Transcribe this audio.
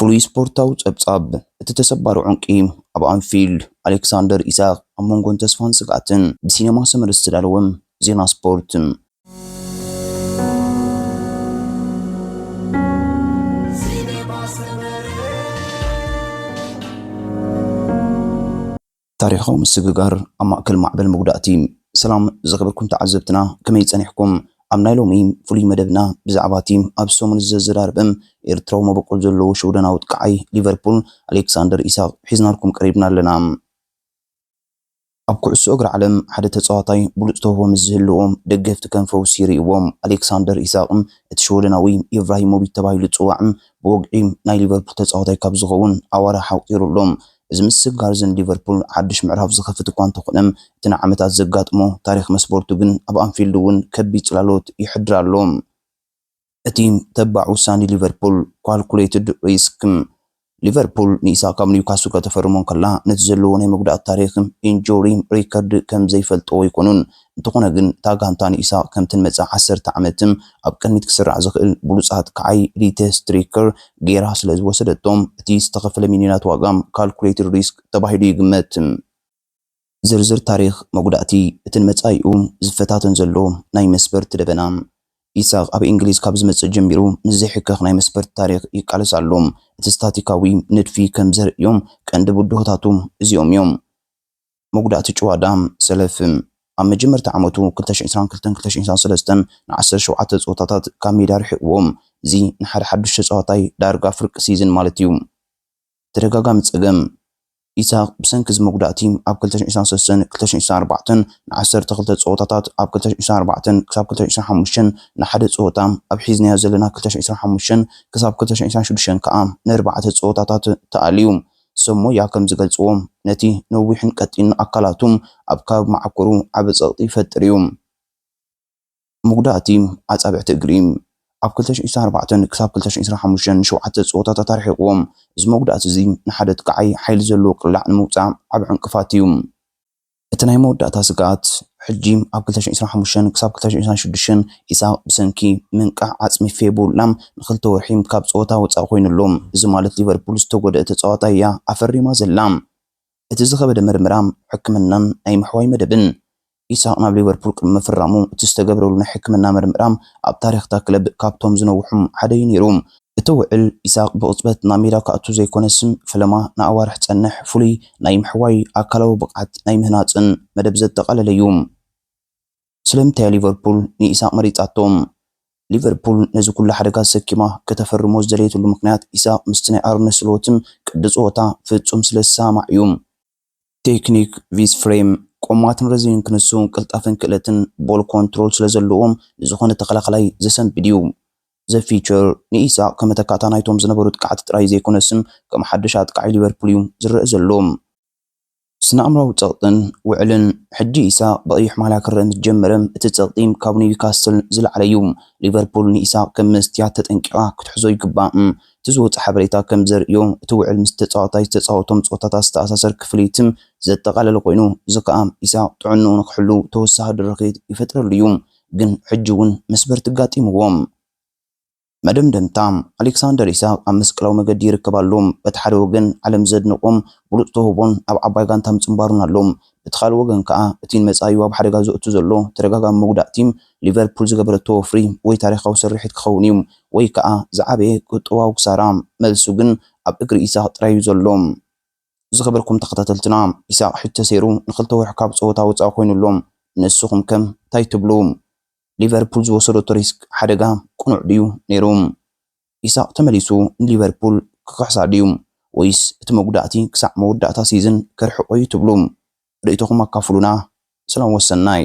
فلوي سبورتاو ጸብጻብ እተተሰባሩ ዕንቂ ኣብ አንፊልድ አሌክሳንደር ኢሳቅ ኣብ መንጎን ተስፋን ስጋትን ብሲኔማ ሰመር ዝተዳለወም ዜና ስፖርት ታሪኻዊ ምስግጋር ኣብ ማእከል ማዕበል መጉዳእቲ ሰላም ዝኽበርኩም ተዓዘብትና ከመይ ጸኒሕኩም ኣብ ናይ ሎሚ ፍሉይ መደብና ብዛዕባ ቲም ኣብ ሰሙን ዝዘራርብም ኤርትራዊ መበቆል ዘለዎ ሸውደናዊ ጥቃዓይ ሊቨርፑል አሌክሳንደር ኢሳቅ ሒዝናልኩም ቀሪብና ኣለና። ኣብ ኩዕሶ እግሪ ዓለም ሓደ ተጻዋታይ ብሉጽ ተውህቦ ዝህልዎም ደገፍቲ ከም ፈውሲ ይርእይዎም አሌክሳንደር ኢሳቅም እቲ ሸውደናዊ ኢብራሂሞቪች ተባሂሉ ጽዋዕም ብወግዒ ናይ ሊቨርፑል ተጻዋታይ ካብ ዝኸውን ኣዋራ ሓቂሩሎም እዚ ምስግጋር ዘን ሊቨርፑል ሓድሽ ምዕራፍ ዝኸፍት እኳ እንተኾነም እቲ ዓመታት ዘጋጥሞ ታሪኽ መስፖርቱ ግን ኣብ አንፊልድ እውን ከቢድ ጽላሎት ይሕድር ኣሎ። እቲ ተባዕ ውሳኔ ሊቨርፑል ካልኩሌትድ ሪስክ ሊቨርፑል ንኢሳቅ ካብ ኒውካስል ከተፈርሞን ከላ ነቲ ዘለዎ ናይ መጉዳእቲ ታሪኽ ኢንጁሪ ሪከርድ ከም ዘይፈልጦ ይኮኑን እንተኾነ ግን እታ ጋንታ ንኢሳቅ ከምትን መጻ 10 ዓመትም ኣብ ቅድሚት ክስራዕ ዝኽእል ብሉጻት ከዓይ ሪቴ ስትሪከር ጌራ ስለ ዝወሰደቶም እቲ ዝተኸፈለ ሚሊዮናት ዋጋም ካልኩሌትድ ሪስክ ተባሂሉ ይግመት። ዝርዝር ታሪኽ መጉዳእቲ እትን መጻኢኡ ዝፈታተን ዘሎ ናይ መስፈርት ደበና ኢሳቅ ኣብ እንግሊዝ ካብ ዝመጽእ ጀሚሩ ንዘይሕከኽ ናይ መስፈርት ታሪኽ ይቃለስ ኣሎ። እቲ ስታቲካዊ ንድፊ ከም ዘርእዮም ቀንዲ ብድሆታቱ እዚኦም እዮም። መጉዳእቲ ጭዋዳ ሰለፍ ኣብ መጀመርታ ዓመቱ 2022-2023 ን17 ጸወታታት ካብ ሜዳ ርሒቕዎም እዚ ንሓደ ሓዱሽ ተጻዋታይ ዳርጋ ፍርቂ ሲዝን ማለት እዩ። ተደጋጋሚ ጸገም ኢሳቅ ብሰንኪ መጉዳእቲ ኣብ 2023-2024 ን12 ጸወታታት ኣብ 2024 ክሳብ 2025 ንሓደ ጸወታ ኣብ ሒዝናዮ ዘለና 2025 ክሳብ 2026 ከዓ ን4 ጸወታታት ተኣልዩ ሰሞያ ከም ዝገልጽዎም ነቲ ነዊሕን ቀጢን ኣካላቱም ኣብ ካብ ማዕከሩ ዓብ ጸቕጢ ይፈጥር እዩ። መጉዳእቲ ኣጻብዕቲ እግሪ ኣብ 2024 ክሳብ 2025 ሸውዓተ ጸወታታት ኣርሒቕዎም እዚ መጉዳእቲ እዚ ንሓደ ትከዓይ ሓይሊ ዘለዎ ቅላዕ ንምውጻእ ዓብ ዕንቅፋት እዩ። እቲ ናይ መወዳእታ ስጋት ሕጂ ኣብ 2025 ክሳብ 2026 ኢሳቅ ብሰንኪ ምንቃዕ ዓጽሚ ፌቡላም ንኽልተ ወርሒ ካብ ጸወታ ወጻኢ ኮይኑሎም እዚ ማለት ሊቨርፑል ዝተጎድአ ተጻዋታይ እያ ኣፈሪማ ዘላ። እቲ ዝኸበደ ምርምራ ሕክምናን ናይ ምሕዋይ መደብን ኢሳቅ ናብ ሊቨርፑል ቅድሚ ምፍራሙ እቲ ዝተገብረሉ ናይ ሕክምና ምርምራ ኣብ ታሪኽታ ክለብ ካብቶም ዝነውሑም ሓደ እዩ ነይሩ። እቲ ውዕል ኢሳቅ ብቕጽበት ናብ ሜዳ ከኣቱ ዘይኮነስም ፈለማ ንኣዋርሕ ጸንሕ ፍሉይ ናይ ምሕዋይ ኣካላዊ ብቕዓት ናይ ምህናፅን መደብ ዘጠቓለለ እዩ። ስለምንታይ ሊቨርፑል ንኢሳቅ መሪጻቶም? ሊቨርፑል ነዚ ኩሉ ሓደጋ ሰኪማ ከተፈርሞ ዝደለየትሉ ምክንያት ኢሳቅ ምስቲ ናይ ኣርነ ስሎትም ቅዲ ጸወታ ፍጹም ስለ ዝሰማዕ እዩ። ቴክኒክ ቪስ ፍሬም ቆማትን ረዚን ክንሱ ቅልጣፍን ክእለትን ቦል ኮንትሮል ስለ ዘለዎም ዝኾነ ተኸላኻላይ ዘሰንብድ እዩ። ዘ ፊቸር ንኢሳቅ ከም ተካታ ናይቶም ዝነበሩ ጥቃዓት ጥራይ ዘይኮነስም ከም ሓድሽ ኣጥቃዒ ሊቨርፑል እዩ ዝረአ ዘሎ። ስነኣምራዊ ጸቕጥን ውዕልን ሕጂ ኢሳቅ ብቐይሕ ማልያ ክረአ እንትጀመረ እቲ ጸቕጢ ካብ ኒውካስል ዝለዓለ እዩ። ሊቨርፑል ንኢሳቅ ከም መስትያት ተጠንቂቓ ክትሕዞ ይግባእ። እቲ ዝወፅእ ሓበሬታ ከም ዘርእዮ እቲ ውዕል ምስ ተጻዋታይ ዝተጻወቶም ጸወታታት ዝተኣሳሰር ክፍሊትም ዘጠቓለለ ኮይኑ እዚ ከዓ ኢሳቅ ጥዕንኡ ንክሕሉ ተወሳኺ ድርኺት ይፈጥረሉ እዩ። ግን ሕጂ እውን መስበር ትጋጢምዎም። መደምደምታ አሌክሳንደር ኢሳቅ ኣብ መስቀላዊ መገዲ ይርከባሎም። በቲ ሓደ ወገን ዓለም ዘድንቆም ብሉጽ ተውህቦን ኣብ ዓባይ ጋንታ ምጽንባሩን ኣሎም። በቲ ካልእ ወገን ከዓ እቲ መጻኢኡ ኣብ ሓደጋ ዘእቱ ዘሎ ተደጋጋሚ መጉዳእቲ ሊቨርፑል ዝገበረቶ ወፍሪ ወይ ታሪኻዊ ስርሒት ክኸውን እዩ ወይ ከዓ ዝዓበየ ቁጠባዊ ክሳራ። መልሱ ግን ኣብ እግሪ ኢሳቅ ጥራይ እዩ ዘሎ። ዝኸበርኩም ተኸታተልትና ኢሳቅ ሕጂ ተሰይሩ ንኽልተ ወርሒ ካብ ጸወታ ወጻኢ ኮይኑሎም ንስኹም ከም እንታይ ትብሉ? ሊቨርፑል ዝወሰደቶ ሪስክ ሓደጋ ቁኑዕ ድዩ ነይሩ? ኢሳቅ ተመሊሱ ንሊቨርፑል ክከሕሳ ድዩ ወይስ እቲ መጉዳእቲ ክሳዕ መወዳእታ ሲዝን ከርሕቆ እዩ ትብሉ? ርእይቶኩም ኣካፍሉና። ሰላም ወሰናይ።